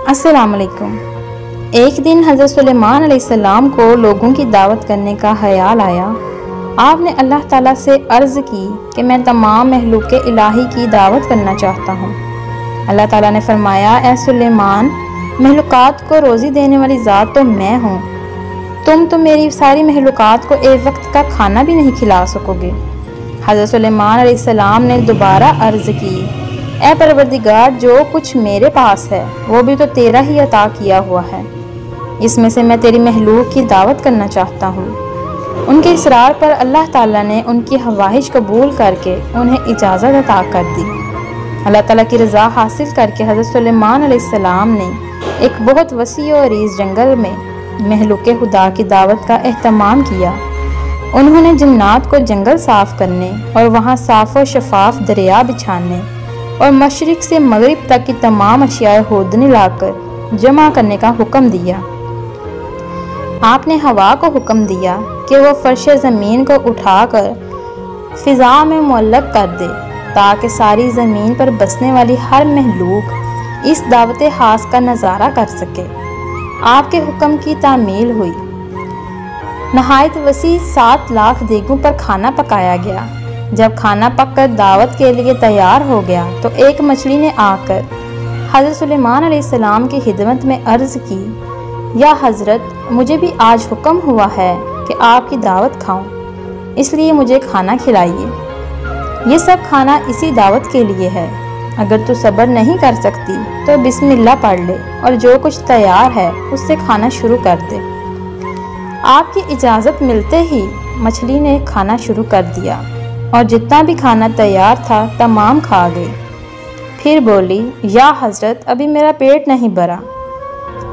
السلام علیکم۔ ایک دن حضرت سلیمان علیہ السلام کو لوگوں کی دعوت کرنے کا خیال آیا۔ آپ نے اللہ تعالیٰ سے عرض کی کہ میں تمام مخلوق الہی کی دعوت کرنا چاہتا ہوں۔ اللہ تعالیٰ نے فرمایا، اے سلیمان، مخلوقات کو روزی دینے والی ذات تو میں ہوں، تم تو میری ساری مخلوقات کو ایک وقت کا کھانا بھی نہیں کھلا سکو گے۔ حضرت سلیمان علیہ السلام نے دوبارہ عرض کی، اے پروردگار، جو کچھ میرے پاس ہے وہ بھی تو تیرا ہی عطا کیا ہوا ہے، اس میں سے میں تیری مخلوق کی دعوت کرنا چاہتا ہوں۔ ان کے اصرار پر اللہ تعالیٰ نے ان کی خواہش قبول کر کے انہیں اجازت عطا کر دی۔ اللہ تعالیٰ کی رضا حاصل کر کے حضرت سلیمان علیہ السلام نے ایک بہت وسیع و عریض جنگل میں مخلوق خدا کی دعوت کا اہتمام کیا۔ انہوں نے جنات کو جنگل صاف کرنے اور وہاں صاف و شفاف دریا بچھانے اور مشرق سے مغرب تک کی تمام اشیاء خوردنی لا کر جمع کرنے کا حکم دیا۔ آپ نے ہوا کو حکم دیا کہ وہ فرش زمین کو اٹھا کر فضا میں معلق کر دے تاکہ ساری زمین پر بسنے والی ہر مخلوق اس دعوت خاص کا نظارہ کر سکے۔ آپ کے حکم کی تعمیل ہوئی۔ نہایت وسیع 7 لاکھ دیگوں پر کھانا پکایا گیا۔ جب کھانا پک کر دعوت کے لیے تیار ہو گیا تو ایک مچھلی نے آ کر حضرت سلیمان علیہ السلام کی خدمت میں عرض کی، یا حضرت، مجھے بھی آج حکم ہوا ہے کہ آپ کی دعوت کھاؤں، اس لیے مجھے کھانا کھلائیے۔ یہ سب کھانا اسی دعوت کے لیے ہے، اگر تو صبر نہیں کر سکتی تو بسم اللہ پڑھ لے اور جو کچھ تیار ہے اس سے کھانا شروع کر دے۔ آپ کی اجازت ملتے ہی مچھلی نے کھانا شروع کر دیا اور جتنا بھی کھانا تیار تھا تمام کھا گئی۔ پھر بولی، یا حضرت، ابھی میرا پیٹ نہیں بھرا۔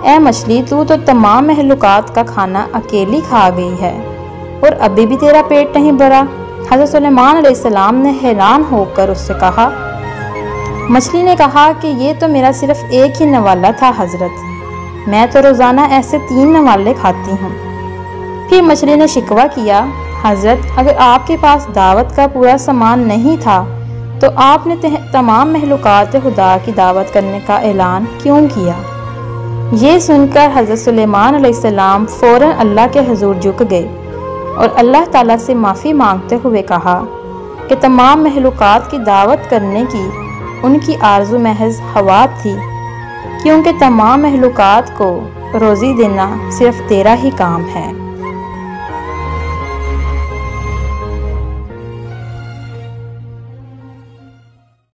اے مچھلی، تو تمام مخلوقات کا کھانا اکیلی کھا گئی ہے اور ابھی بھی تیرا پیٹ نہیں بھرا؟ حضرت سلیمان علیہ السلام نے حیران ہو کر اس سے کہا۔ مچھلی نے کہا کہ یہ تو میرا صرف ایک ہی نوالہ تھا حضرت، میں تو روزانہ ایسے 3 نوالے کھاتی ہوں۔ پھر مچھلی نے شکوہ کیا، حضرت، اگر آپ کے پاس دعوت کا پورا سامان نہیں تھا تو آپ نے تمام مخلوقات خدا کی دعوت کرنے کا اعلان کیوں کیا؟ یہ سن کر حضرت سلیمان علیہ السلام فوراً اللہ کے حضور جھک گئے اور اللہ تعالیٰ سے معافی مانگتے ہوئے کہا کہ تمام مخلوقات کی دعوت کرنے کی ان کی آرزو محض ہوا تھی، کیونکہ تمام مخلوقات کو روزی دینا صرف تیرا ہی کام ہے۔